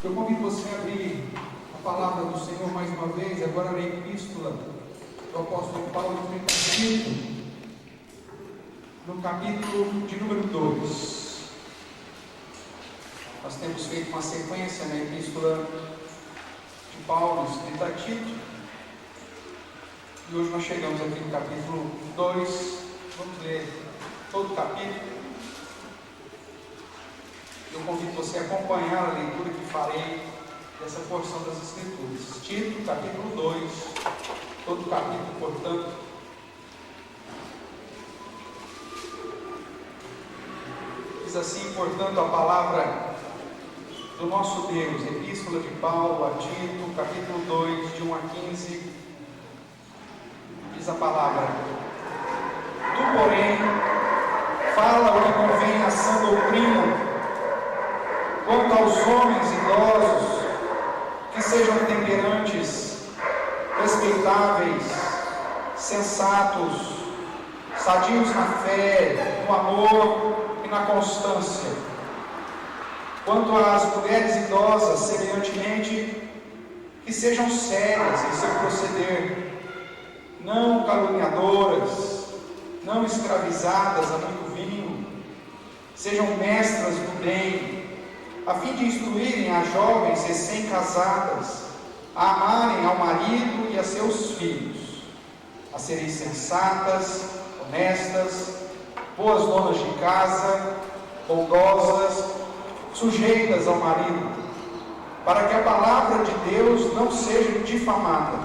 Eu convido você a abrir a palavra do Senhor mais uma vez, agora na epístola do apóstolo Paulo a Tito, no capítulo de número 2. Nós temos feito uma sequência na epístola de Paulo escrita a Tito, e hoje nós chegamos aqui no capítulo 2. Vamos ler todo o capítulo. Eu convido você a acompanhar a leitura que farei dessa porção das Escrituras. Tito, capítulo 2, todo o capítulo, portanto. Diz assim, portanto, a palavra do nosso Deus, epístola de Paulo a Tito, capítulo 2, de 1 a 15, diz a palavra: Tu, porém, fala o que convém à sã doutrina. Quanto aos homens idosos, que sejam temperantes, respeitáveis, sensatos, sadios na fé, no amor e na constância. Quanto às mulheres idosas, semelhantemente, que sejam sérias em seu proceder, não caluniadoras, não escravizadas a muito vinho, sejam mestras do bem, a fim de instruírem as jovens recém-casadas a amarem ao marido e a seus filhos, a serem sensatas, honestas, boas donas de casa, bondosas, sujeitas ao marido, para que a palavra de Deus não seja difamada.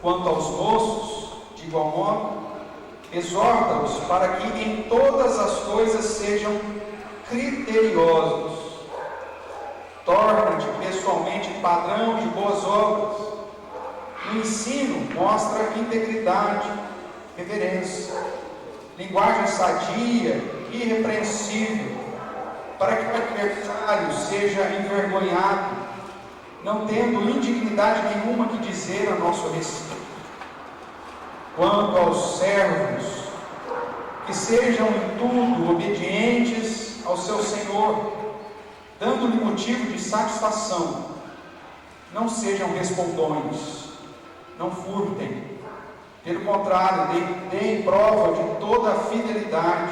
Quanto aos moços, de igual modo, exorta-os para que em todas as coisas sejam criteriosos. Torna-te pessoalmente padrão de boas obras. No ensino, mostra integridade, reverência, linguagem sadia e irrepreensível, para que o adversário seja envergonhado, não tendo indignidade nenhuma que dizer a nosso respeito. Quanto aos servos, que sejam em tudo obedientes ao seu Senhor, dando-lhe motivo de satisfação. Não sejam respondões, não furtem. Pelo contrário, deem prova de toda a fidelidade,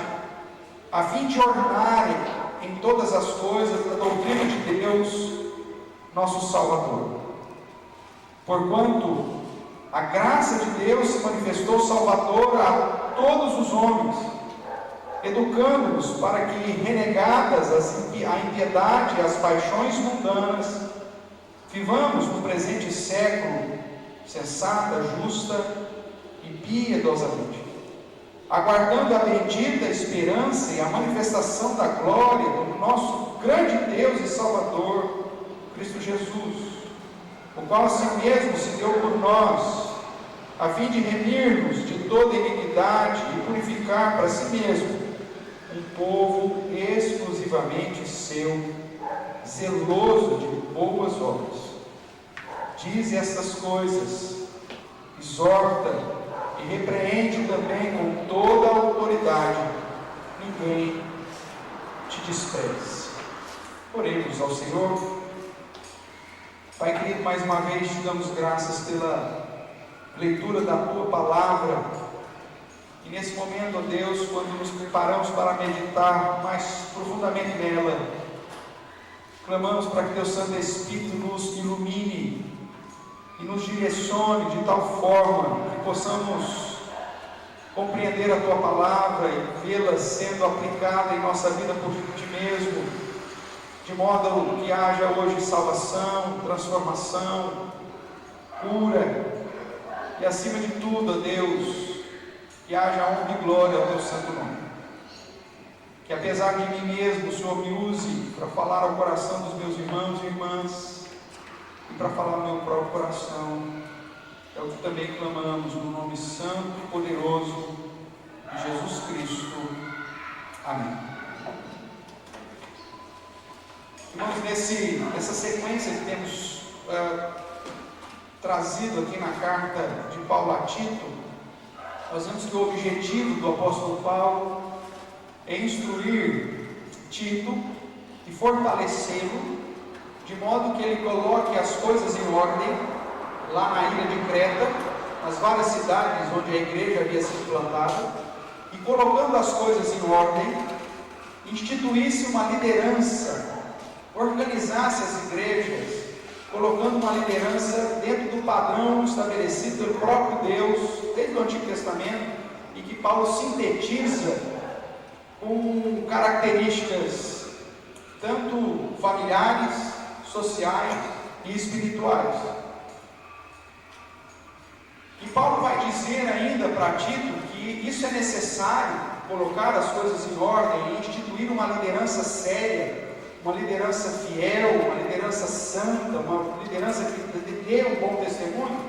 a fim de ornarem em todas as coisas a doutrina de Deus, nosso Salvador. Porquanto a graça de Deus se manifestou salvadora a todos os homens, educando-nos para que, renegadas a impiedade e as paixões mundanas, vivamos no presente século sensata, justa e piedosamente, aguardando a bendita esperança e a manifestação da glória do nosso grande Deus e Salvador, Cristo Jesus, o qual assim mesmo se deu por nós, a fim de remir-nos de toda iniquidade e purificar para si mesmo um povo exclusivamente seu, zeloso de boas obras. Diz estas coisas, exorta e repreende também com toda a autoridade. Ninguém te despreze. Oremos ao Senhor. Pai querido, mais uma vez te damos graças pela leitura da Tua Palavra. E nesse momento, ó Deus, quando nos preparamos para meditar mais profundamente nela, clamamos para que Teu Santo Espírito nos ilumine e nos direcione de tal forma que possamos compreender a Tua Palavra e vê-la sendo aplicada em nossa vida por Ti mesmo, de modo que haja hoje salvação, transformação, cura e, acima de tudo, ó Deus, que haja honra e glória ao Teu santo nome. Que apesar de mim mesmo, o Senhor me use para falar ao coração dos meus irmãos e irmãs e para falar ao meu próprio coração. É o que também clamamos no nome santo e poderoso de Jesus Cristo. Amém. Irmãos, nessa sequência que temos trazido aqui na carta de Paulo a Tito, nós vemos que o objetivo do apóstolo Paulo é instruir Tito e fortalecê-lo de modo que ele coloque as coisas em ordem, lá na ilha de Creta, nas várias cidades onde a igreja havia sido plantada, e colocando as coisas em ordem, instituísse uma liderança, organizasse as igrejas, colocando uma liderança dentro do padrão estabelecido pelo próprio Deus, desde o Antigo Testamento, e que Paulo sintetiza com características tanto familiares, sociais e espirituais. E Paulo vai dizer ainda para Tito que isso é necessário, colocar as coisas em ordem e instituir uma liderança séria, uma liderança fiel, uma liderança santa, uma liderança que dê um bom testemunho,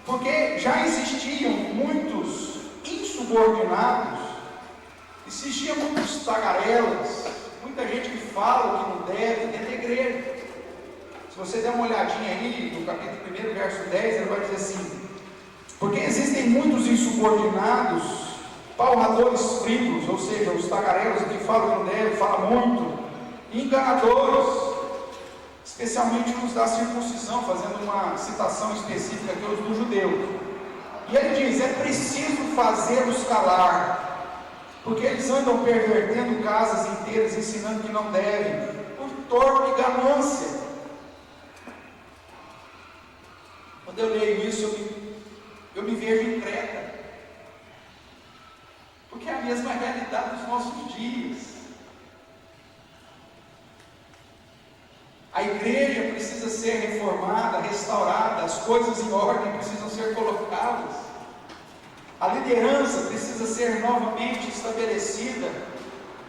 porque já existiam muitos insubordinados, existiam muitos tagarelas, muita gente que fala o que não deve dentro da igreja. Se você der uma olhadinha aí no capítulo 1, verso 10, ele vai dizer assim: porque existem muitos insubordinados, palradores frívolos, ou seja, os tagarelos que falam que não deve, falam muito, enganadores, especialmente os da circuncisão, fazendo uma citação específica aqui, os dos judeus. E ele diz: é preciso fazê-los calar, porque eles andam pervertendo casas inteiras, ensinando que não devem, por torpe e ganância. Quando eu leio isso, eu me vejo em Creta, porque é a mesma realidade dos nossos dias. A igreja precisa ser reformada, restaurada, as coisas em ordem precisam ser colocadas, a liderança precisa ser novamente estabelecida,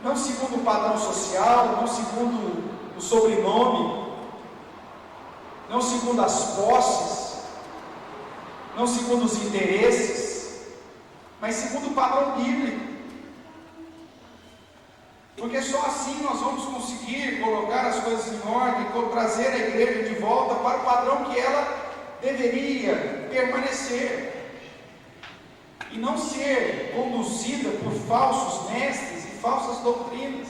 não segundo o padrão social, não segundo o sobrenome, não segundo as posses, não segundo os interesses, mas segundo o padrão bíblico. Porque só assim nós vamos conseguir colocar as coisas em ordem, trazer a igreja de volta para o padrão que ela deveria permanecer, e não ser conduzida por falsos mestres e falsas doutrinas.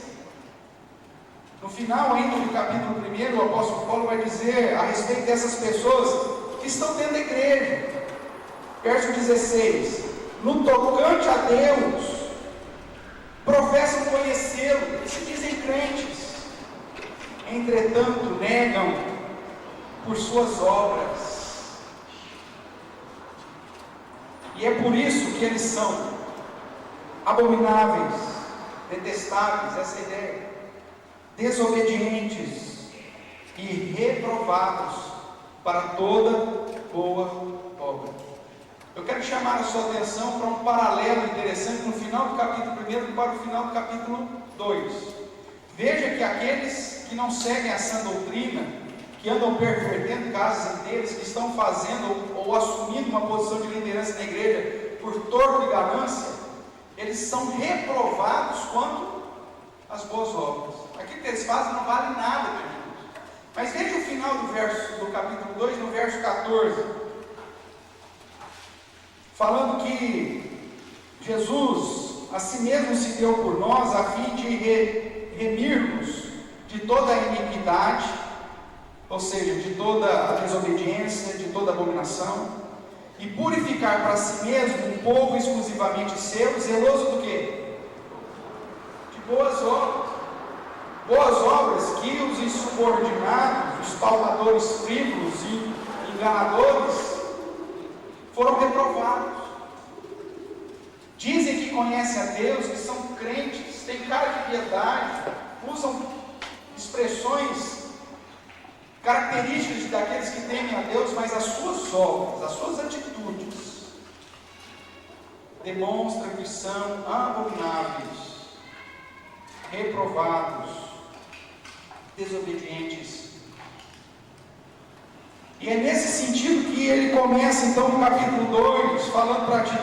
No final ainda do capítulo 1, o apóstolo Paulo vai dizer a respeito dessas pessoas que estão dentro da igreja, verso 16: no tocante a Deus, professam conhecê-lo e se dizem crentes, entretanto negam por suas obras. E é por isso que eles são abomináveis, detestáveis, essa é a ideia, desobedientes e reprovados para toda boa obra. Eu quero chamar a sua atenção para um paralelo interessante no final do capítulo 1 para o final do capítulo 2. Veja que aqueles que não seguem a sã doutrina, que andam pervertendo casas inteiras, que estão fazendo ou assumindo uma posição de liderança na igreja por torpe e ganância, eles são reprovados quanto às boas obras. Aquilo que eles fazem não vale nada para Deus. Mas veja o final do capítulo 2, no verso 14. Falando que Jesus a si mesmo se deu por nós, a fim de remir-nos de toda a iniquidade, ou seja, de toda a desobediência, de toda a abominação, e purificar para si mesmo um povo exclusivamente seu, zeloso do quê? De boas obras. Boas obras que os insubordinados, os palmadores frívolos e enganadores foram reprovados. Dizem que conhecem a Deus, que são crentes, têm cara de piedade, usam expressões características daqueles que temem a Deus, mas as suas obras, as suas atitudes demonstram que são abomináveis, reprovados, desobedientes. E é nesse sentido que ele começa então no capítulo 2, falando para ti: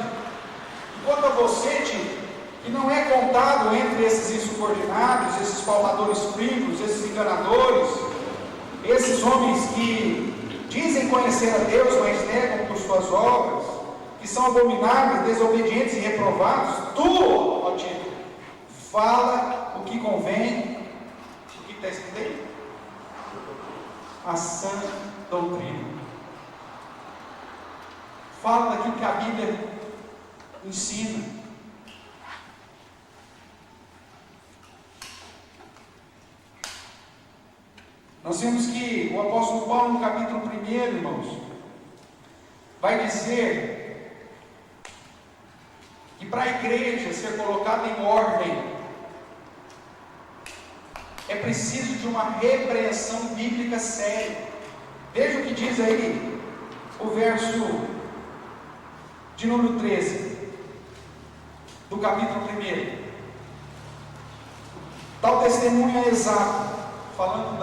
quanto a você, Tito, que não é contado entre esses insubordinados, esses palmadores frívolos, esses enganadores, esses homens que dizem conhecer a Deus, mas negam por suas obras, que são abomináveis, desobedientes e reprovados, tu, ó Tito, fala o que convém. O que está escrito aí? a sã doutrina. Fala daquilo que a Bíblia ensina. Nós vemos que o apóstolo Paulo, no capítulo 1, irmãos, vai dizer que para a igreja ser colocada em ordem, é preciso de uma repreensão bíblica séria. Veja o que diz aí o verso de número 13 do capítulo 1. Tal testemunho é exato, falando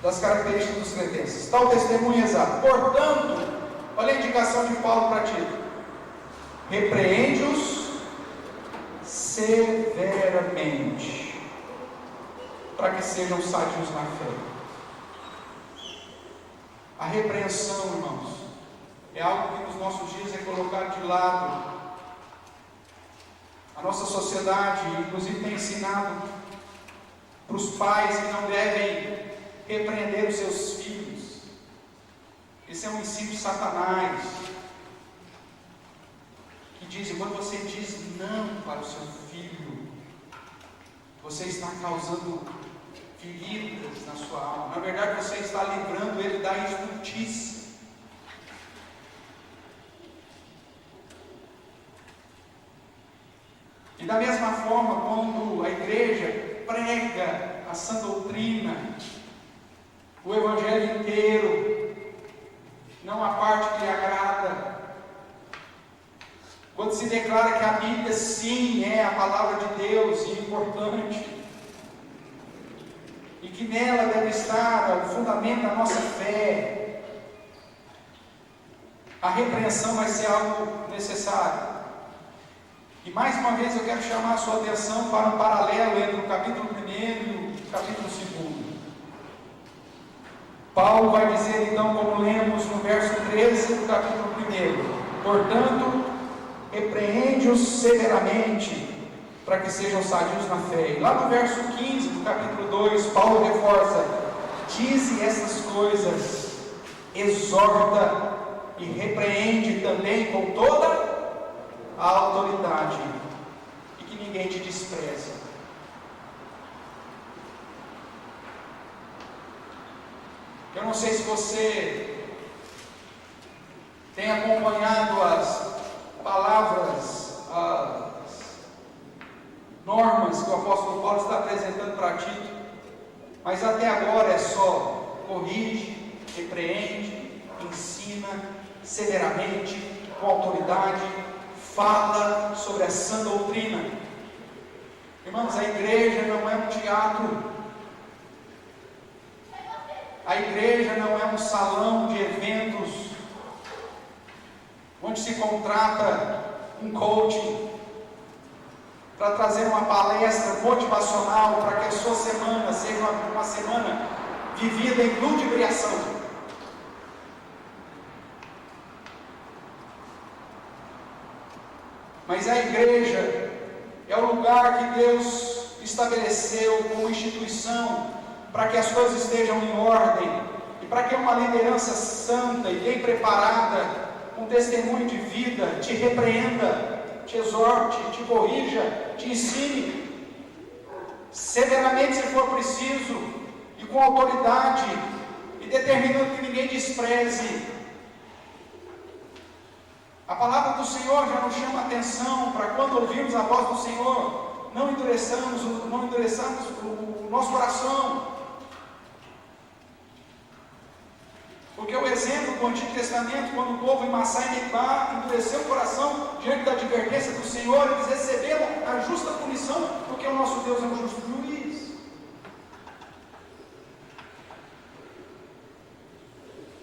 das características dos cretenses. Tal testemunho é exato. Portanto, olha a indicação de Paulo para Tito: repreende-os severamente, para que sejam sadios na fé. A repreensão, irmãos, é algo que nos nossos dias é colocado de lado. A nossa sociedade, inclusive, tem ensinado para os pais que não devem repreender os seus filhos. Esse é um ensino de Satanás, que diz: quando você diz não para o seu filho, você está causando feridas na sua alma. Na verdade, você está livrando ele da injustiça. E da mesma forma, quando a igreja prega a sã doutrina, o evangelho inteiro, não a parte que lhe agrada, quando se declara que a Bíblia sim é a palavra de Deus e importante, e que nela deve estar o fundamento da nossa fé, a repreensão vai ser algo necessário. E mais uma vez eu quero chamar a sua atenção para um paralelo entre o capítulo 1 e o capítulo 2. Paulo vai dizer então, como lemos no verso 13 do capítulo 1: portanto, repreende-os severamente, para que sejam sadios na fé. E lá no verso 15 do capítulo 2, Paulo reforça: dize essas coisas, exorta e repreende também com toda a autoridade, e que ninguém te despreze. Eu não sei se você tem acompanhado as palavras, as normas que o apóstolo Paulo está apresentando para Tito, mas até agora é só corrige, repreende, ensina severamente, com autoridade, fala sobre a sã doutrina. Irmãos, a igreja não é um teatro, a igreja não é um salão de eventos, onde se contrata um coach para trazer uma palestra motivacional para que a sua semana seja uma semana vivida em ludibriação. Mas a igreja é o lugar que Deus estabeleceu como instituição para que as coisas estejam em ordem e para que uma liderança santa e bem preparada, com testemunho de vida, te repreenda, te exorte, te corrija, te ensine severamente se for preciso e com autoridade, e determinando que ninguém despreze. A palavra do Senhor já nos chama a atenção para quando ouvirmos a voz do Senhor, não endureçamos o nosso coração. Porque o exemplo do Antigo Testamento, quando o povo em Massá e Meribá endureceu o coração diante da advertência do Senhor, eles receberam a justa punição, porque o nosso Deus é um justo juiz.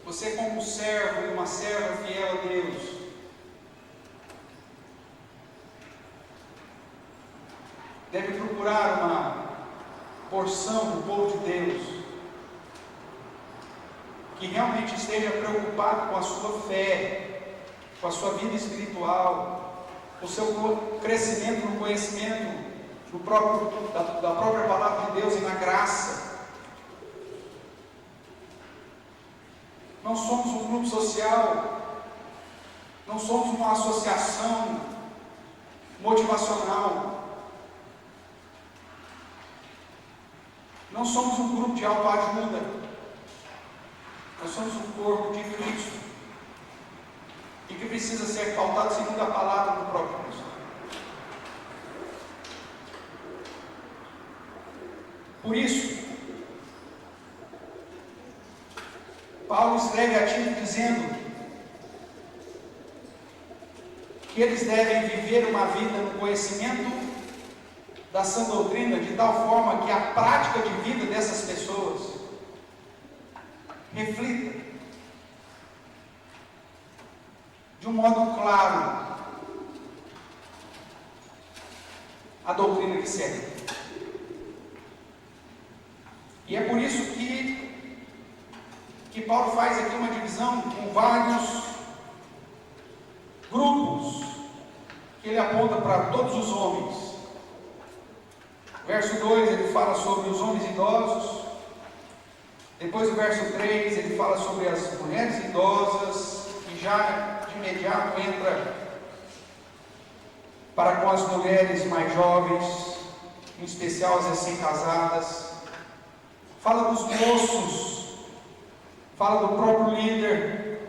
Você, como servo e uma serva fiel a Deus, deve procurar uma porção do povo de Deus que realmente esteja preocupado com a sua fé, com a sua vida espiritual, com o seu crescimento no conhecimento da própria palavra de Deus e na graça. não somos um grupo social, não somos uma associação motivacional, não somos um grupo de autoajuda, nós somos um corpo de Cristo e que precisa ser pautado segundo a palavra do próprio Cristo. Por isso, Paulo escreve a Tito dizendo que eles devem viver uma vida no conhecimento da sã doutrina, de tal forma que a prática de vida dessas pessoas reflita de um modo claro a doutrina que segue. E é por isso que Paulo faz aqui uma divisão com vários grupos que ele aponta para todos os homens. Verso 2 ele fala sobre os homens idosos. Depois o verso 3 ele fala sobre as mulheres idosas, e já de imediato entra para com as mulheres mais jovens, em especial as recém-casadas. Fala dos moços, fala do próprio líder,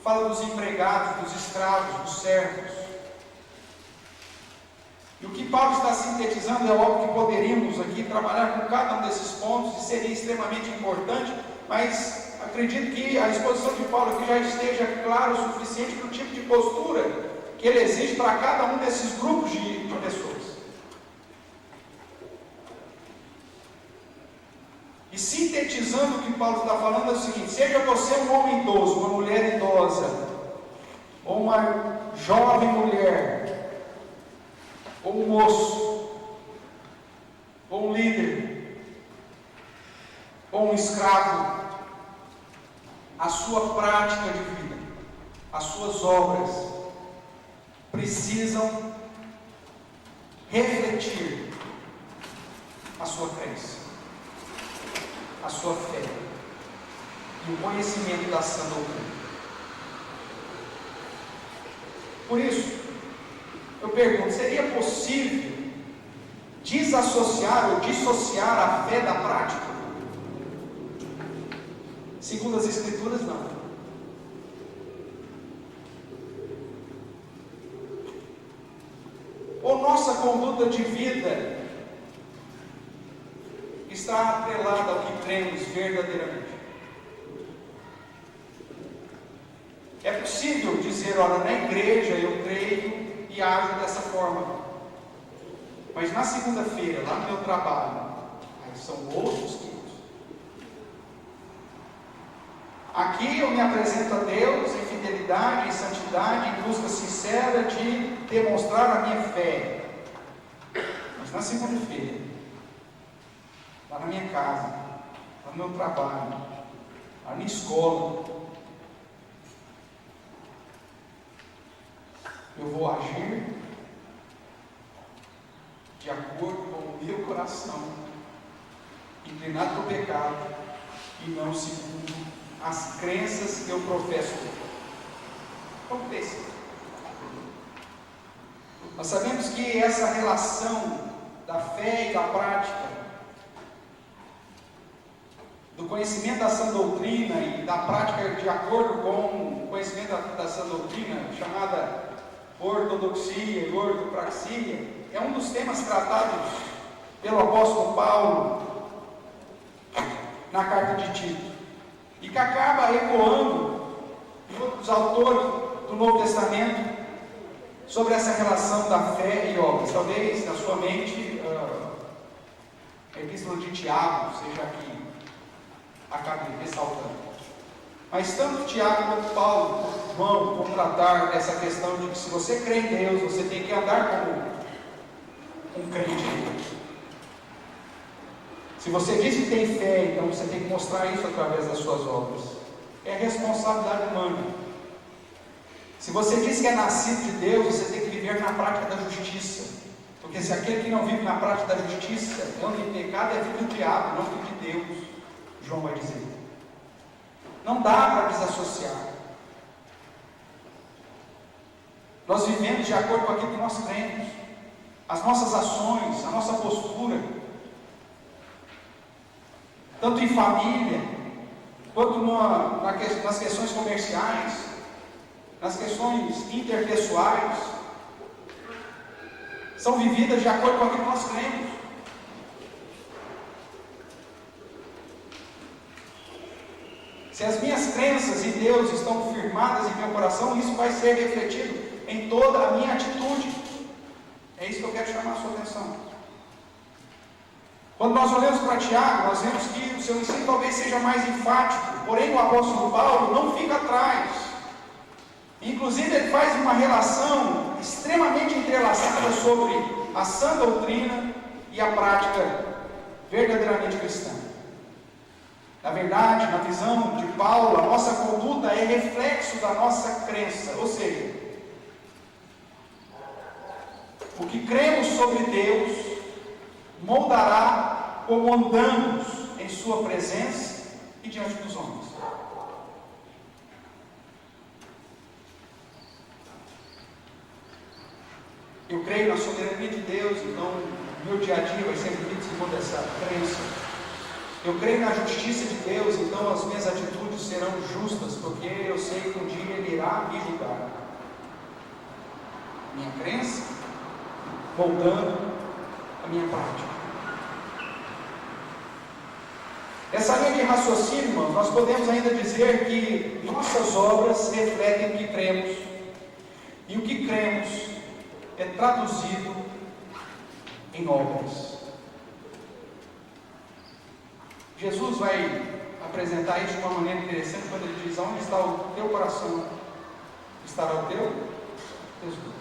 fala dos empregados, dos escravos, dos servos. E o que Paulo está sintetizando, é óbvio que poderíamos aqui trabalhar com cada um desses pontos, e seria extremamente importante, mas acredito que a exposição de Paulo aqui já esteja clara o suficiente para o tipo de postura que ele exige para cada um desses grupos de pessoas. E sintetizando o que Paulo está falando é o seguinte: seja você um homem idoso, uma mulher idosa, ou uma jovem mulher, ou um moço, ou um líder, ou um escravo, a sua prática de vida, as suas obras precisam refletir a sua crença, a sua fé e o conhecimento da sã doutrina. Por isso, eu pergunto: seria possível desassociar ou dissociar a fé da prática? Segundo as Escrituras, não. Ou nossa conduta de vida está atrelada ao que cremos verdadeiramente? É possível dizer: olha, na igreja eu creio e ajo dessa forma, mas na segunda-feira, lá no meu trabalho, aí são outros 500. Aqui eu me apresento a Deus em fidelidade, em santidade, em busca sincera de demonstrar a minha fé, mas na segunda-feira, lá na minha casa, lá no meu trabalho, lá na minha escola, eu vou agir de acordo com o meu coração, inclinado para o pecado, e não segundo as crenças que eu professo. Como desse? Nós sabemos que essa relação da fé e da prática, do conhecimento da sã doutrina e da prática de acordo com o conhecimento da sã doutrina, chamada ortodoxia e ortopraxia, é um dos temas tratados pelo apóstolo Paulo na carta de Tito, e que acaba ecoando em outros autores do Novo Testamento sobre essa relação da fé e obras. Talvez na sua mente a epístola de Tiago seja aqui, acabe ressaltando. Mas tanto Tiago quanto Paulo vão tratar essa questão de que se você crê em Deus, você tem que andar como um crente. Se você diz que tem fé, então você tem que mostrar isso através das suas obras. É responsabilidade humana. Se você diz que é nascido de Deus, você tem que viver na prática da justiça. Porque se aquele que não vive na prática da justiça, anda em pecado, é filho do diabo, não filho de Deus. João vai dizer. Não dá para desassociar. Nós vivemos de acordo com aquilo que nós cremos, as nossas ações, a nossa postura, tanto em família, quanto nas questões comerciais, nas questões interpessoais, são vividas de acordo com aquilo que nós cremos. Se as minhas crenças em Deus estão firmadas em meu coração, isso vai ser refletido em toda a minha atitude. É isso que eu quero chamar a sua atenção. Quando nós olhamos para Tiago, nós vemos que o seu ensino talvez seja mais enfático, porém o apóstolo Paulo não fica atrás. Inclusive ele faz uma relação extremamente entrelaçada sobre a sã doutrina e a prática verdadeiramente cristã. Na verdade, na visão de Paulo, a nossa conduta é reflexo da nossa crença, ou seja, o que cremos sobre Deus moldará como andamos em sua presença e diante dos homens. Eu creio na soberania de Deus, então meu dia a dia vai ser vivido segundo essa crença. Eu creio na justiça de Deus, então as minhas atitudes serão justas, porque eu sei que um dia Ele irá me julgar. Minha crença moldando a minha prática. Essa linha de raciocínio, irmãos, nós podemos ainda dizer que nossas obras refletem o que cremos, e o que cremos é traduzido em obras. Jesus vai apresentar isso de uma maneira interessante quando ele diz: onde está o teu coração, estará o teu tesouro.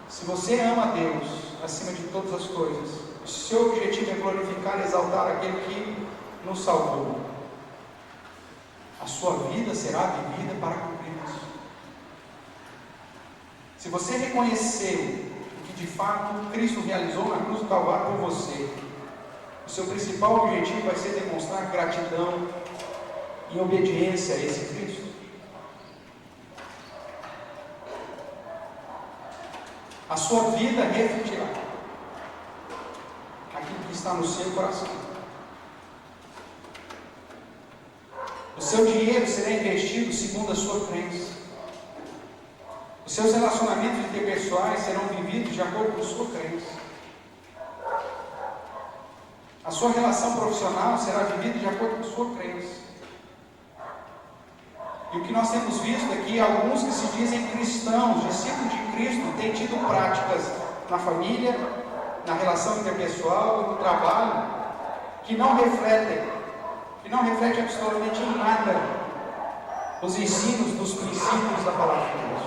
Se você ama a Deus acima de todas as coisas, o seu objetivo é glorificar e exaltar aquele que nos salvou, a sua vida será vivida para cumprir isso. Se você reconhecer o que de fato Cristo realizou na cruz do Calvário por você, o seu principal objetivo vai ser demonstrar gratidão e obediência a esse Cristo. A sua vida refletirá aquilo que está no seu coração. O seu dinheiro será investido segundo a sua crença. Os seus relacionamentos interpessoais serão vividos de acordo com a sua crença. A sua relação profissional será vivida de acordo com a sua crença. E o que nós temos visto aqui, alguns que se dizem cristãos, discípulos de Cristo, têm tido práticas na família, na relação interpessoal e no trabalho, que não refletem absolutamente em nada os ensinos dos princípios da palavra de Deus.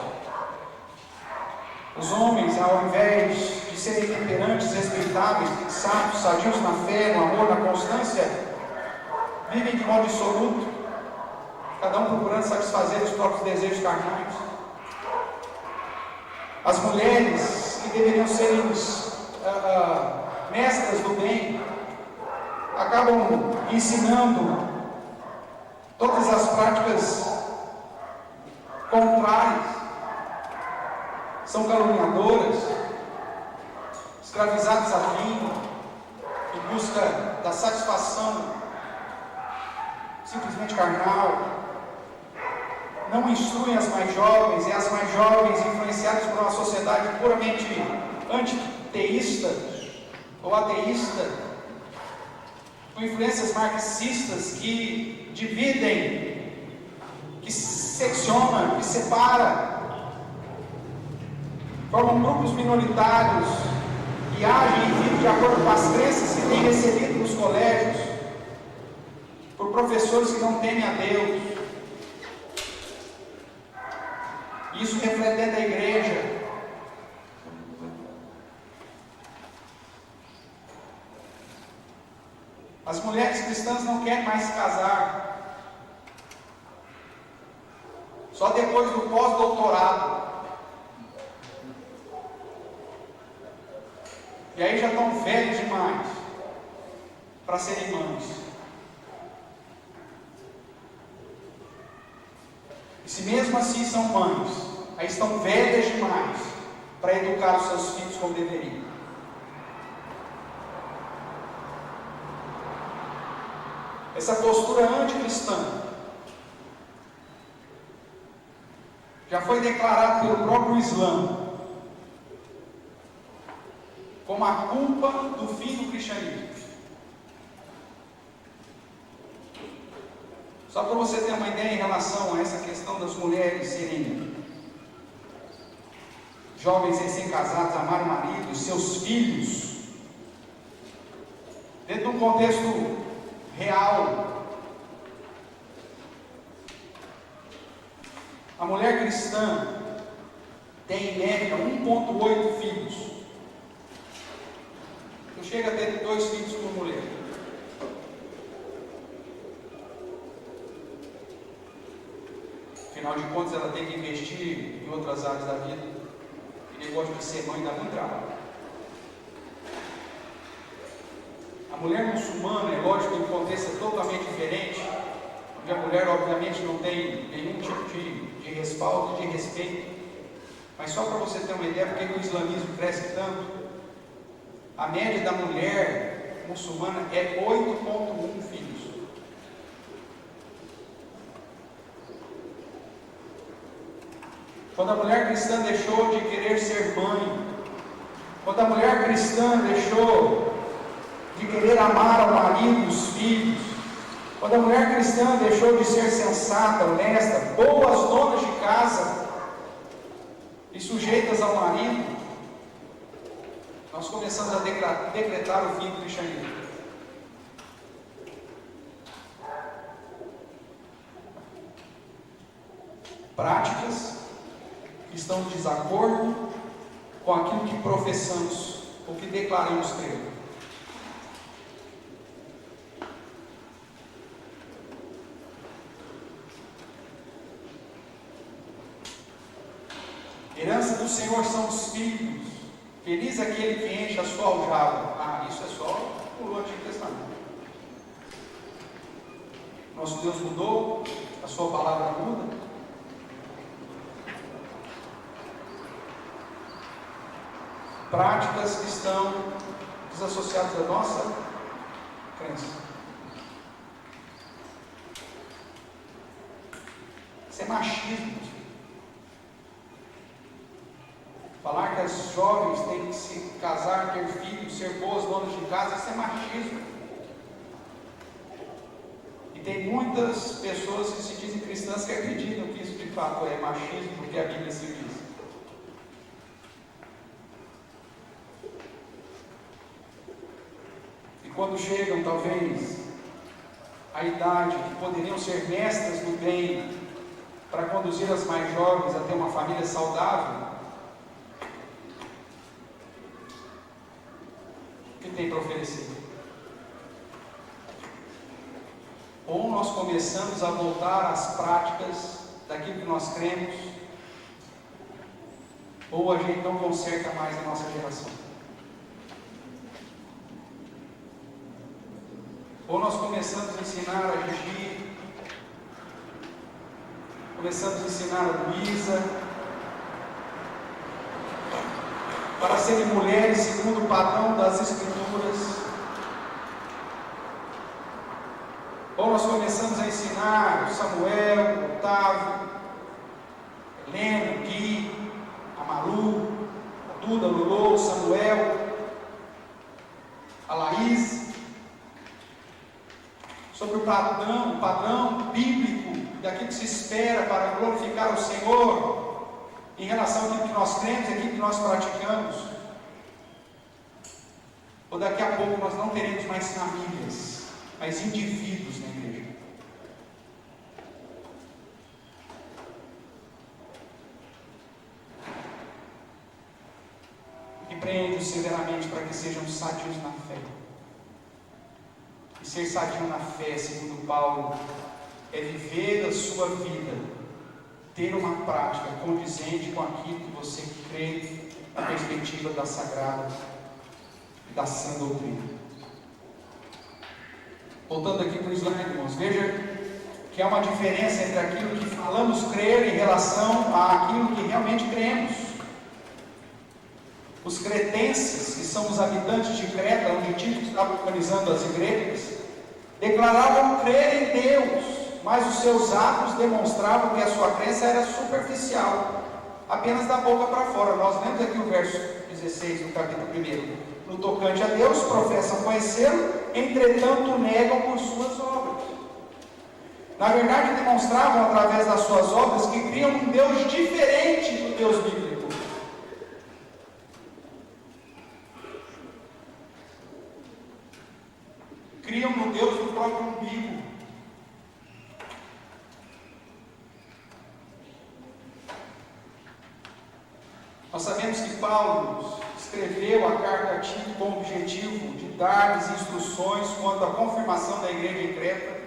Os homens, ao invés de serem temperantes, respeitáveis, sábios, sadios na fé, no amor, na constância, vivem de modo dissoluto, cada um procurando satisfazer os próprios desejos carnais. As mulheres, que deveriam ser mestras do bem, acabam ensinando todas as práticas contrárias, são caluniadoras, escravizadas à língua, em busca da satisfação simplesmente carnal, não instruem as mais jovens, e as mais jovens, influenciadas por uma sociedade puramente antiteísta ou ateísta, com influências marxistas que dividem, que seccionam, que separam, formam grupos minoritários e agem e vivem de acordo com as crenças que têm recebido nos colégios, por professores que não temem a Deus. Isso reflete dentro da igreja. As mulheres cristãs não querem mais se casar. Só depois do pós-doutorado. E aí já estão velhos demais para serem mães. Se mesmo assim são mães, aí estão velhas demais para educar os seus filhos como deveriam. Essa postura anticristã já foi declarada pelo próprio Islã como a culpa do fim do cristianismo. Só para você ter uma ideia em relação a essa questão das mulheres serem jovens recém-casados, amar o marido, seus filhos, dentro de um contexto real, a mulher cristã tem em média 1,8 filhos. Não chega a ter 2 filhos por mulher. Afinal de contas, ela tem que investir em outras áreas da vida. E o negócio de ser mãe dá muito trabalho. A mulher muçulmana, é lógico que o contexto é totalmente diferente, onde a mulher, obviamente, não tem nenhum tipo de respaldo, de respeito. Mas só para você ter uma ideia, porque o islamismo cresce tanto, a média da mulher muçulmana é 8,1 filhos. Quando a mulher cristã deixou de querer ser mãe, quando a mulher cristã deixou de querer amar ao marido e os filhos, quando a mulher cristã deixou de ser sensata, honesta, boas donas de casa e sujeitas ao marido, nós começamos a decretar o fim do cristianismo. Práticas que estão em desacordo com aquilo que professamos ou que declaramos crer. Herança do Senhor são os filhos. Feliz aquele que enche a sua aljava. Ah, isso é só o Antigo Testamento. Nosso Deus mudou, a sua palavra muda. Práticas que estão desassociadas da nossa crença. Isso é machismo. Falar que as jovens têm que se casar, ter filhos, ser boas donas de casa, isso é machismo. E tem muitas pessoas que se dizem cristãs que acreditam que isso de fato é machismo, porque a Bíblia se diz. E quando chegam, talvez, à idade que poderiam ser mestras do bem, para conduzir as mais jovens a ter uma família saudável, que tem para oferecer? Ou nós começamos a voltar às práticas daquilo que nós cremos, ou a gente não conserta mais a nossa geração. Ou nós começamos a ensinar a Gigi, começamos a ensinar a Luísa, para serem mulheres segundo o padrão das Escrituras. Ou nós começamos a ensinar o Samuel, o Otávio, a Helena, o Gui, a Malu, a Duda, a Lulô, o Samuel, a Laís, sobre o padrão bíblico daquilo que se espera para glorificar o Senhor em relação àquilo que nós cremos e àquilo que nós praticamos. Ou daqui a pouco nós não teremos mais famílias, mas indivíduos na igreja. Repreende-os severamente para que sejam sadios na fé. E ser sadio na fé, segundo Paulo, é viver a sua vida, ter uma prática condizente com aquilo que você crê na perspectiva da sagrada e da sã doutrina. Voltando aqui para o slide, irmãos, veja que há uma diferença entre aquilo que falamos crer em relação àquilo que realmente cremos. Os cretenses, que são os habitantes de Creta, onde Tito estava organizando as igrejas, declaravam crer em Deus, mas os seus atos demonstravam que a sua crença era superficial, apenas da boca para fora. Nós lemos aqui o verso 16 do capítulo 1. No tocante a Deus, professam conhecê-lo, entretanto negam por suas obras. Na verdade, demonstravam através das suas obras que criam um Deus diferente do Deus bíblico. Criam no Deus do próprio umbigo. Nós sabemos que Paulo escreveu a carta a Tito com o objetivo de dar-lhes instruções quanto à confirmação da igreja em Creta,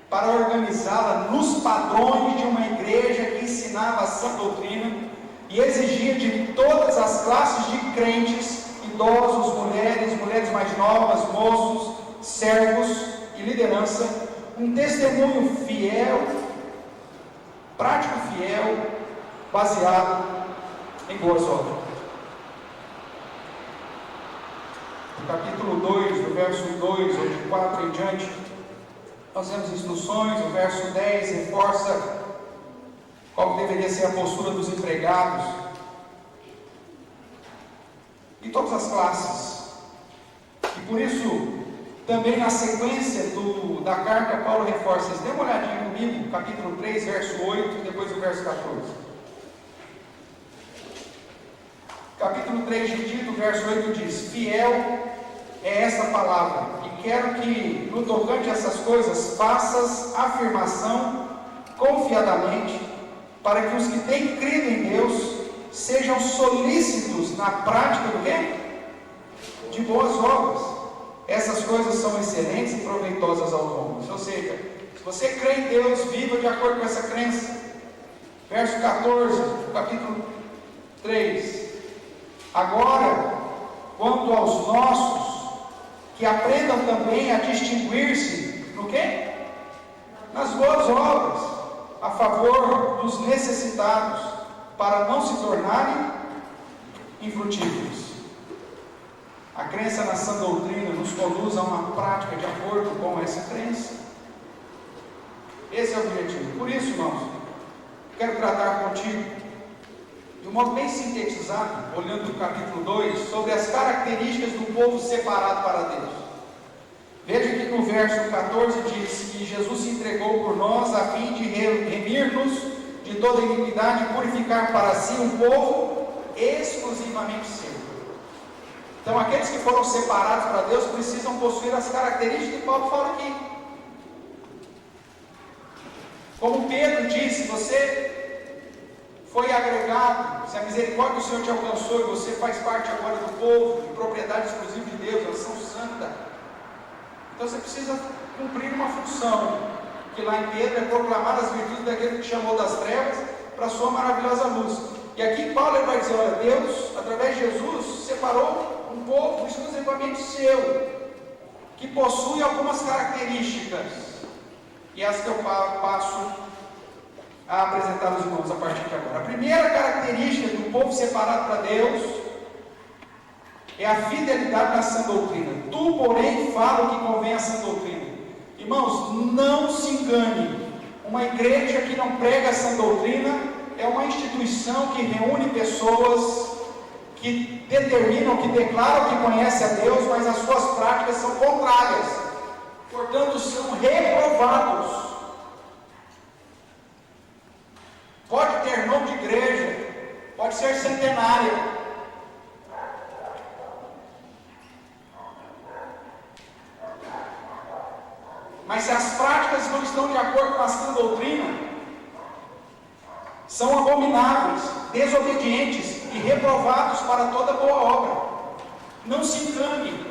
para organizá-la nos padrões de uma igreja que ensinava a sã doutrina e exigia de todas as classes de crentes, idosos, mulheres mais novas, moços, servos e liderança, um testemunho fiel, prático fiel, baseado em boas obras. No capítulo 2, do verso 2 ou de 4 em diante, nós vemos instruções. O verso 10 reforça qual deveria ser a postura dos empregados em todas as classes. E por isso, também na sequência da carta, Paulo reforça isso. Dê uma olhadinha comigo, capítulo 3, verso 8, e depois o verso 14. Capítulo 3 de Tito, verso 8 diz: fiel é esta palavra, e quero que, no tocante a essas coisas, faças afirmação confiadamente, para que os que têm crido em Deus sejam solícitos na prática do quê? De boas obras. Essas coisas são excelentes e proveitosas aos homens. Ou seja, se você crê em Deus, viva de acordo com essa crença. Verso 14, capítulo 3. Agora, quanto aos nossos, que aprendam também a distinguir-se no quê? Nas boas obras, a favor dos necessitados, para não se tornarem infrutíferos. A crença na sã doutrina nos conduz a uma prática de acordo com essa crença. Esse é o objetivo. Por isso, irmãos, quero tratar contigo, de um modo bem sintetizado, olhando o capítulo 2, sobre as características do povo separado para Deus. Veja que no verso 14 diz que Jesus se entregou por nós a fim de remir-nos de toda iniquidade e purificar para si um povo exclusivamente seu. Então, aqueles que foram separados para Deus precisam possuir as características que Paulo fala aqui. Como Pedro disse, você foi agregado, se a misericórdia do Senhor te alcançou e você faz parte agora do povo, de propriedade exclusiva de Deus, nação santa. Então você precisa cumprir uma função, que lá em Pedro é proclamar as virtudes daquele que te chamou das trevas para a sua maravilhosa luz. E aqui Paulo vai dizer, olha, Deus, através de Jesus, separou um povo exclusivamente seu, que possui algumas características, e as que eu passo a apresentar aos irmãos a partir de agora. A primeira característica do povo separado para Deus é a fidelidade na sã doutrina. Tu, porém, fala o que convém à sã doutrina. Irmãos, não se engane, uma igreja que não prega a sã doutrina é uma instituição que reúne pessoas que determinam, que declaram que conhecem a Deus, mas as suas práticas são contrárias, portanto são reprovados. Pode ter nome de igreja, pode ser centenária, mas se as práticas não estão de acordo com a sã doutrina, são abomináveis, desobedientes e reprovados para toda boa obra. Não se engane.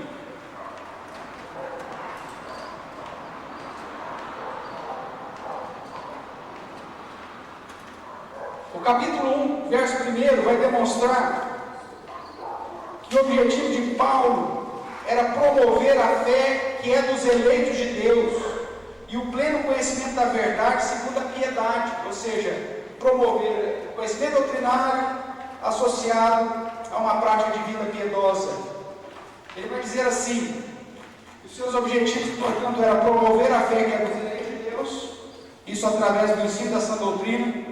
O capítulo 1, verso 1 vai demonstrar que o objetivo de Paulo era promover a fé que é dos eleitos de Deus e o pleno conhecimento da verdade segundo a piedade, ou seja, promover conhecimento doutrinário associado a uma prática de vida piedosa. Ele vai dizer assim: os seus objetivos, portanto, era promover a fé que é dos eleitos de Deus, isso através do ensino da sã doutrina,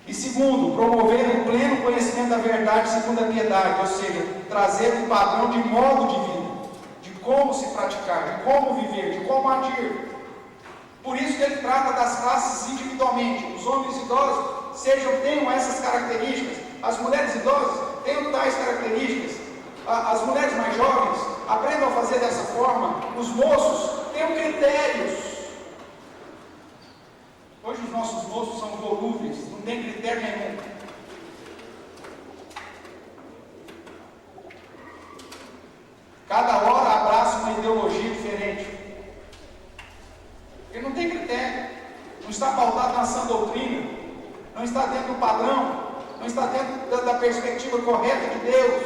e segundo, promover o pleno conhecimento da verdade segundo a piedade, ou seja, trazer um padrão de modo de vida, de como se praticar, de como viver, de como agir. Por isso que ele trata das classes individualmente. Os homens idosos tenham essas características, as mulheres idosas tenham tais características, as mulheres mais jovens aprendam a fazer dessa forma, os moços tenham critérios. Hoje os nossos moços são volúveis, não tem critério nenhum. Cada hora abraça uma ideologia diferente. Porque não tem critério, não está pautado na sã doutrina, não está dentro do padrão, não está dentro da perspectiva correta de Deus.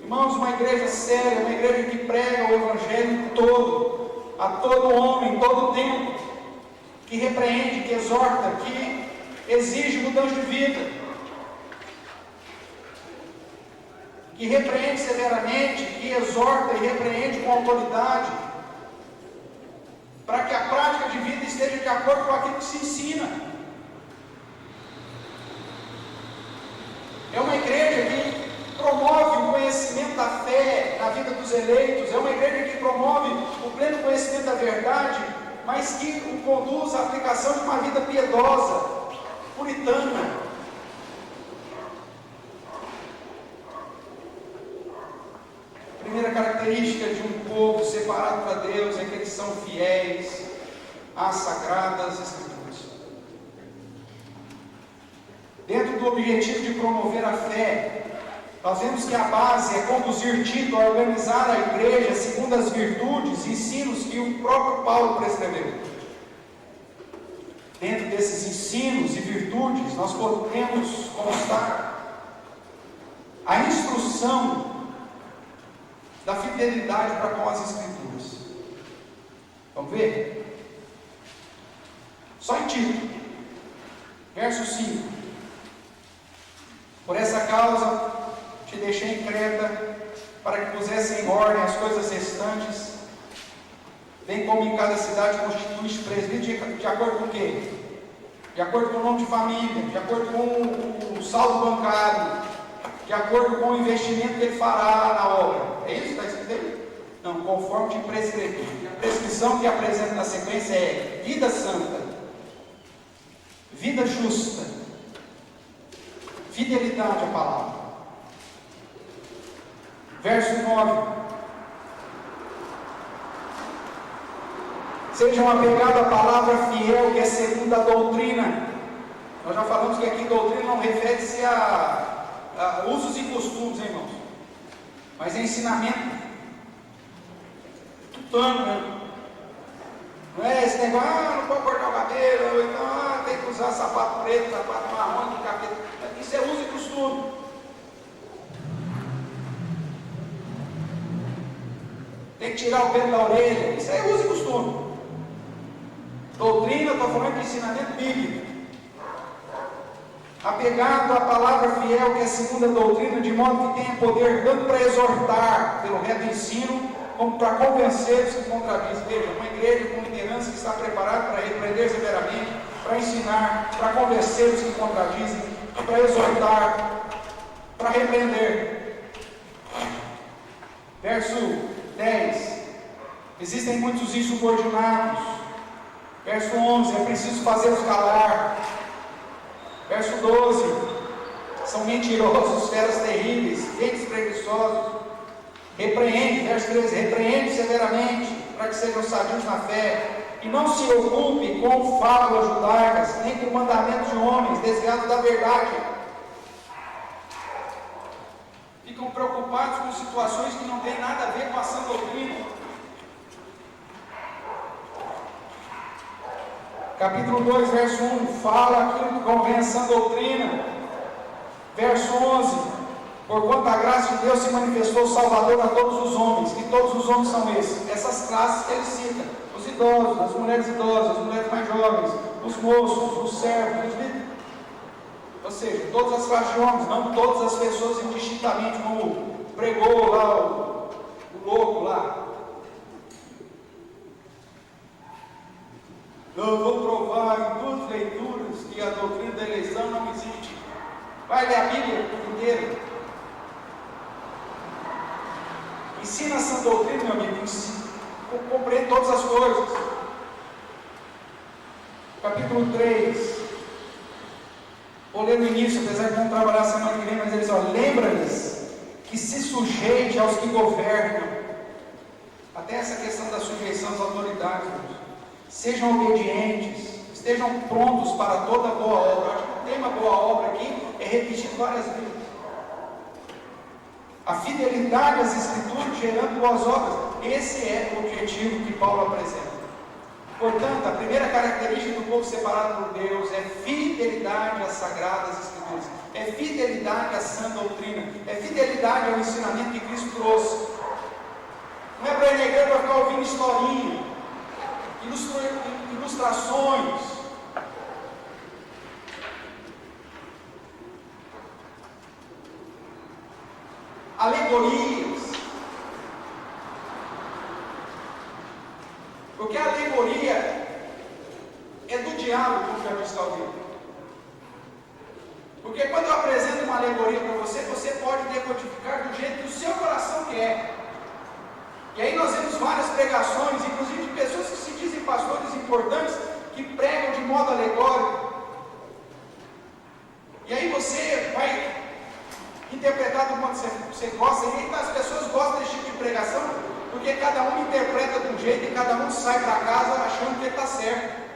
Irmãos, uma igreja séria, uma igreja que prega o Evangelho todo, a todo homem, em todo tempo, que repreende, que exorta, que exige mudança de vida, que repreende severamente, que exorta e repreende com autoridade, para que a prática de vida esteja de acordo com aquilo que se ensina. É uma igreja que promove o conhecimento da fé na vida dos eleitos, é uma igreja que promove o pleno conhecimento da verdade, mas que o conduz à aplicação de uma vida piedosa, puritana. A primeira característica de um povo separado para Deus é que eles são fiéis às sagradas Escrituras. Dentro do objetivo de promover a fé, nós vemos que a base é conduzir Tito a organizar a igreja segundo as virtudes e ensinos que o próprio Paulo prescreveu. Dentro desses ensinos e virtudes, nós podemos constar a instrução da fidelidade para com as Escrituras. Vamos ver? Só em Tito, verso 5. Por essa causa te deixei em Creta, para que pusesse em ordem as coisas restantes, bem como em cada cidade constituísse presbítero de acordo com o quê? De acordo com o nome de família, de acordo com o saldo bancário, de acordo com o investimento que ele fará na obra. É isso que está escrito aí? Não, conforme te prescrevi. A prescrição que apresenta na sequência é vida santa, vida justa, fidelidade à palavra. Verso 9: sejam apegados à palavra fiel, que é segundo a doutrina. Nós já falamos que aqui doutrina não refere-se a usos e costumes, irmãos, mas é ensinamento tutano, né? Não é esse negócio, não pode cortar o cabelo, ou então tem que usar sapato preto, sapato marrom, de capeta. Isso é uso e costume. Tem que tirar o pelo da orelha. Isso é uso e costume. Doutrina, estou falando de ensinamento bíblico. Apegado à palavra fiel, que é a segunda doutrina, de modo que tenha poder tanto para exortar pelo reto ensino, como para convencer os que contradizem. Veja, uma igreja com liderança que está preparada para repreender severamente, para ensinar, para convencer os que contradizem, para exortar, para repreender. Verso 10: existem muitos insubordinados. Verso 11: é preciso fazê-los calar. Verso 12: são mentirosos, feras terríveis, dentes preguiçosos. Repreende, verso 13: repreende severamente, para que sejam sadios na fé, e não se ocupe com fábulas judaicas, nem com mandamentos de homens, desviados da verdade. Ficam preocupados com situações que não têm nada a ver com a sã doutrina. Capítulo 2, verso 1, fala aquilo que convém a sã doutrina. Verso 11: porquanto a graça de Deus se manifestou Salvador a todos os homens. Que todos os homens são esses? Essas classes que ele cita. Os idosos, as mulheres idosas, as mulheres mais jovens, os moços, os servos, os líderes. Ou seja, todas as classes de homens, não todas as pessoas indistintamente, como pregou lá o louco lá. Eu vou provar em duas leituras que a doutrina da eleição não existe. Vai ler a Bíblia inteira. Ensina essa doutrina, meu amigo. Compreende todas as coisas. Capítulo 3. Vou ler no início, apesar de não trabalhar semana que vem, mas ele diz: lembra-lhes que se sujeite aos que governam. Até essa questão da sujeição às autoridades. Sejam obedientes, estejam prontos para toda boa obra. Acho que o tema boa obra aqui é repetido várias vezes. A fidelidade às Escrituras gerando boas obras. Esse é o objetivo que Paulo apresenta. Portanto, a primeira característica do povo separado por Deus é fidelidade às Sagradas Escrituras, é fidelidade à sã doutrina, é fidelidade ao ensinamento que Cristo trouxe. Não é para ir na igreja para ficar ouvindo historinha, ilustrações, alegorias. Porque a alegoria é do diabo, como já está ouvindo. Porque quando eu apresento uma alegoria para você, você pode decodificar do jeito que o seu coração quer. E aí nós vemos várias pregações, inclusive de pessoas que se dizem pastores importantes, que pregam de modo alegórico. E aí você vai interpretar do modo que você gosta, e aí as pessoas gostam desse tipo de pregação, porque cada um interpreta de um jeito e cada um sai para casa achando que ele está certo.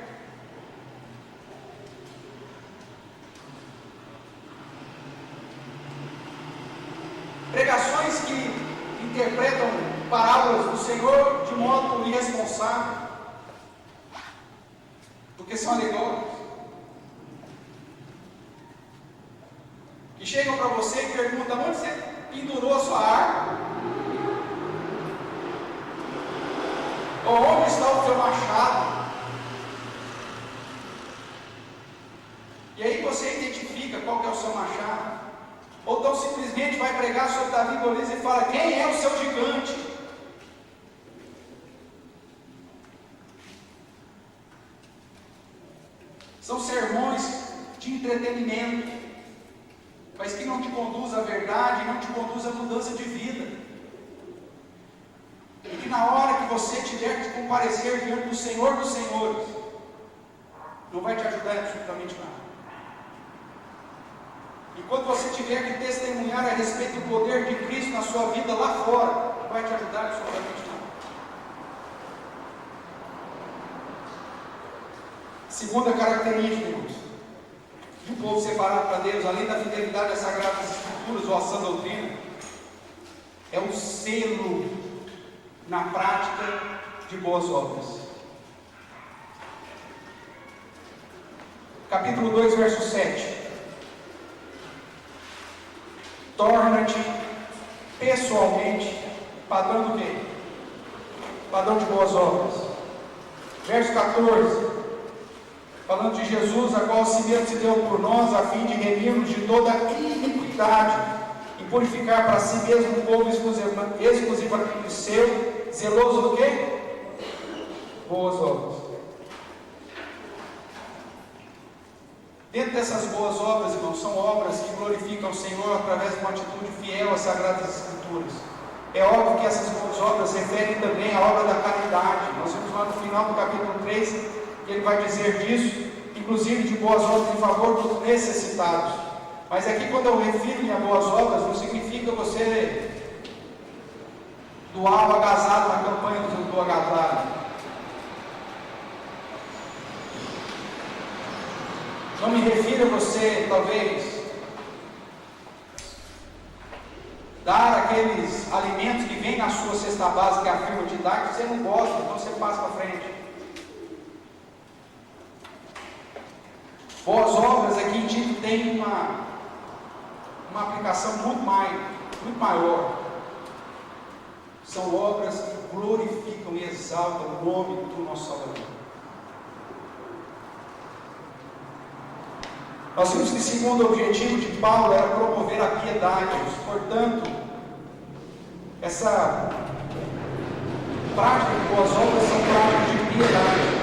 Pregações que interpretam parábolas do Senhor de modo irresponsável, porque são alegóricas. Que chegam para você e perguntam: onde você pendurou a sua arma? Ou onde está o seu machado? E aí você identifica qual que é o seu machado. Ou então simplesmente vai pregar sobre Davi e Golias e fala: quem é o seu gigante? São sermões de entretenimento, mas que não te conduz à verdade, não te conduz à mudança de vida. E que na hora que você tiver que comparecer diante do Senhor dos Senhores, não vai te ajudar absolutamente nada. E quando você tiver que testemunhar a respeito do poder de Cristo na sua vida lá fora, não vai te ajudar absolutamente nada. Segunda característica, irmãos, de um povo separado para Deus, além da fidelidade às Sagradas Escrituras ou à sã doutrina, é o selo na prática de boas obras. Capítulo 2, verso 7. Torna-te pessoalmente padrão do quê? Padrão de boas obras. Verso 14. Falando de Jesus, a qual si mesmo se deu por nós, a fim de remir-nos de toda iniquidade e purificar para si mesmo um povo exclusivamente seu, zeloso do quê? Boas obras. Dentro dessas boas obras, irmãos, são obras que glorificam o Senhor através de uma atitude fiel às Sagradas Escrituras. É óbvio que essas boas obras se referem também à obra da caridade. Nós vemos lá no final do capítulo 3 que ele vai dizer disso, inclusive de boas obras em favor dos necessitados. Mas aqui, quando eu refiro-me a boas obras, não significa você doar o agasalho na campanha do agasalho. Não me refiro a você, talvez, dar aqueles alimentos que vêm na sua cesta básica que a firma te dá, que você não gosta, então você passa para frente. Boas obras aqui, Tito, tem uma aplicação muito maior. são obras que glorificam e exaltam o nome do nosso Salvador. Nós vimos que o segundo objetivo de Paulo era promover a piedade. Portanto, essa prática de boas obras são práticas de piedade,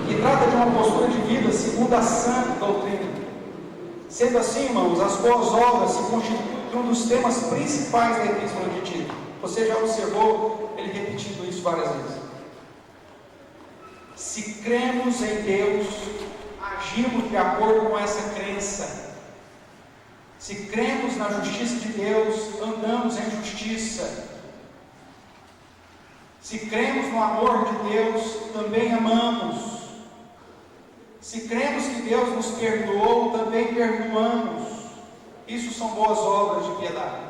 que trata de uma postura de vida segundo a sã doutrina. Sendo assim, irmãos, as boas obras se constituem um dos temas principais da Epístola de Tito. Você já observou ele repetindo isso várias vezes. Se cremos em Deus, agimos de acordo com essa crença. Se cremos na justiça de Deus, andamos em justiça. Se cremos no amor de Deus, também amamos. Se cremos que Deus nos perdoou, também perdoamos. Isso são boas obras de piedade.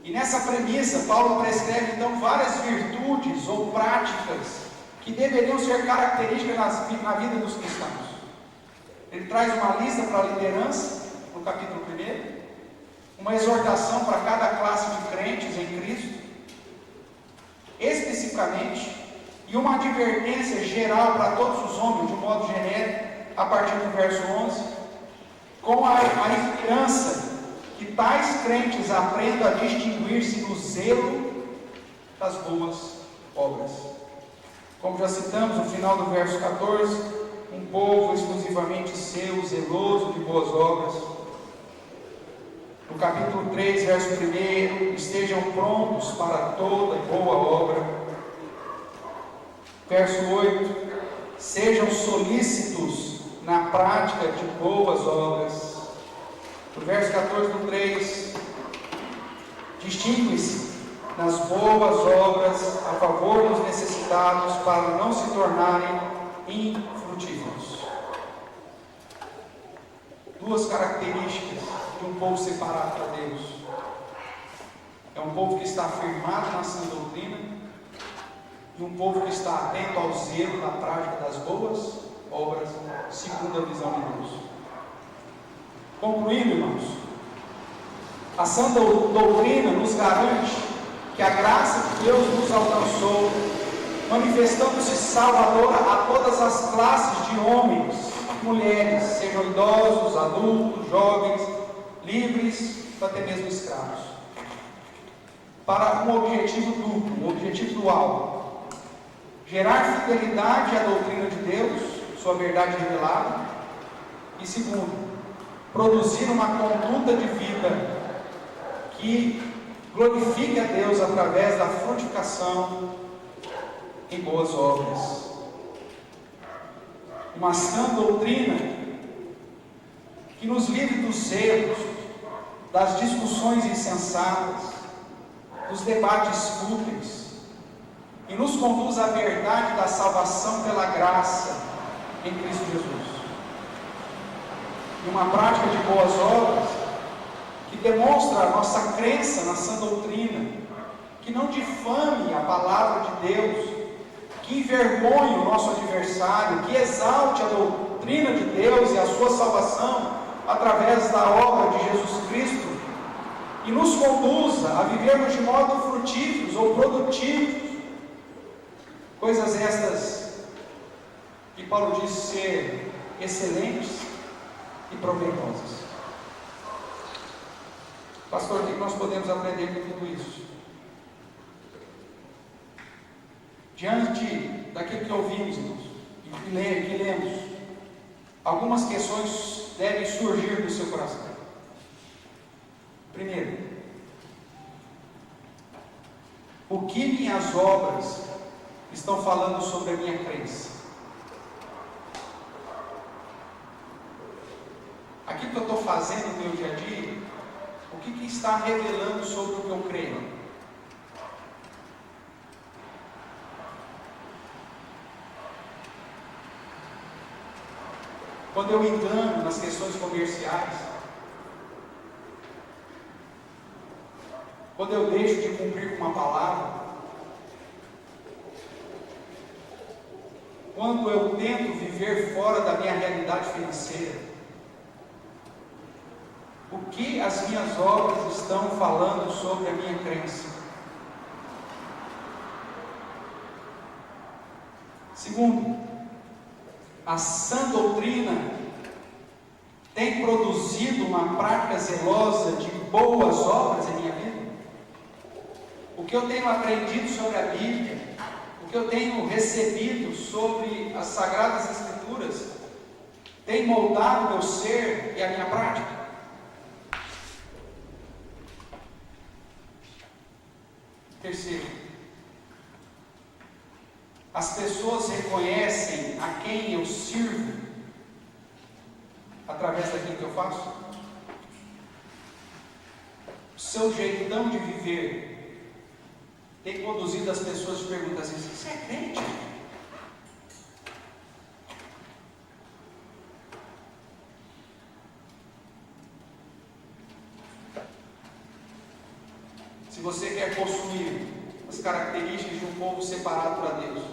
E nessa premissa, Paulo prescreve então várias virtudes ou práticas que deveriam ser características na vida dos cristãos. Ele traz uma lista para a liderança, no capítulo 1, uma exortação para cada classe de crentes em Cristo, especificamente, e uma advertência geral para todos os homens, de um modo genérico, a partir do verso 11, com a esperança que tais crentes aprendam a distinguir-se no zelo das boas obras. Como já citamos no final do verso 14, um povo exclusivamente seu, zeloso de boas obras. No capítulo 3, verso 1, estejam prontos para toda boa obra. Verso 8, sejam solícitos na prática de boas obras. No verso 14 do 3, distingue-se nas boas obras a favor dos necessitados para não se tornarem infrutíferos. Duas características de um povo separado para Deus. É um povo que está firmado na sã doutrina, e um povo que está atento ao zelo na prática das boas obras, segundo a visão de Deus. Concluindo, irmãos, a sã doutrina nos garante que a graça de Deus nos alcançou, manifestando-se salvadora a todas as classes de homens e mulheres, sejam idosos, adultos, jovens, livres, até mesmo escravos, para um objetivo duplo, um objetivo dual: gerar fidelidade à doutrina de Deus, sua verdade revelada, e segundo, produzir uma conduta de vida que glorifique a Deus através da frutificação em boas obras. Uma sã doutrina que nos livre dos erros, das discussões insensatas, dos debates fúteis, e nos conduz à verdade da salvação pela graça em Cristo Jesus. E uma prática de boas obras que demonstra a nossa crença na sã doutrina, que não difame a palavra de Deus, que envergonhe o nosso adversário, que exalte a doutrina de Deus e a sua salvação através da obra de Jesus Cristo, e nos conduza a vivermos de modo frutíferos ou produtivos. Coisas estas que Paulo diz ser excelentes e proveitosas. Pastor, o que nós podemos aprender com tudo isso? Diante daquilo que ouvimos, irmãos, e que lemos, algumas questões devem surgir do seu coração. Primeiro, o que minhas obras estão falando sobre a minha crença? Aquilo que eu estou fazendo no meu dia a dia, o que está revelando sobre o que eu creio? Quando eu engano nas questões comerciais, quando eu deixo de cumprir com uma palavra, quando eu tento viver fora da minha realidade financeira, O que as minhas obras estão falando sobre a minha crença? Segundo, a sã doutrina tem produzido uma prática zelosa de boas obras em minha vida? O que eu tenho aprendido sobre a Bíblia, o que eu tenho recebido sobre as Sagradas Escrituras, tem moldado o meu ser e a minha prática? Terceiro, as pessoas reconhecem a quem eu sirvo através daquilo que eu faço? O seu jeitão de viver tem conduzido as pessoas a perguntar assim: você é crente? Se você quer possuir as características de um povo separado para Deus,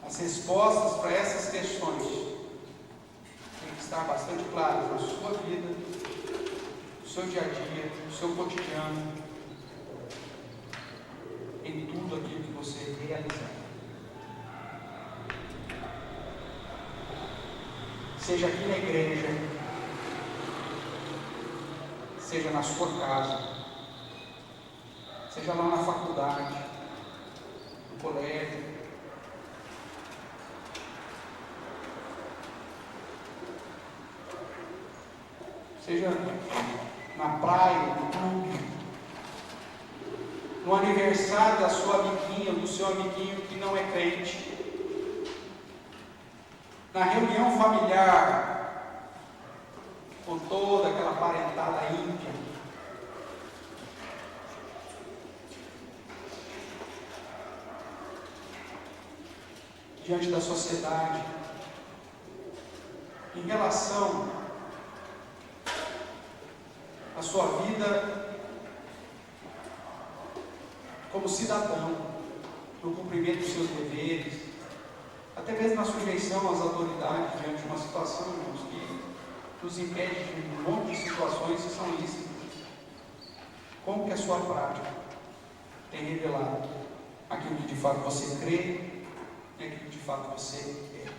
as respostas para essas questões têm que estar bastante claras na sua vida, no seu dia a dia, no seu cotidiano, em tudo aquilo que você realizar. Seja aqui na igreja, seja na sua casa, seja lá na faculdade, no colégio, seja na praia, no clube, no aniversário da sua amiguinha ou do seu amiguinho que não é crente, na reunião familiar, com toda aquela parentada ímpia, diante da sociedade, em relação à sua vida como cidadão, no cumprimento dos seus deveres, até mesmo na sujeição às autoridades diante de uma situação, irmãos, que nos impede de um monte de situações que são lícitas. Como que a sua prática tem revelado aquilo que de fato você crê e aquilo que de fato você é?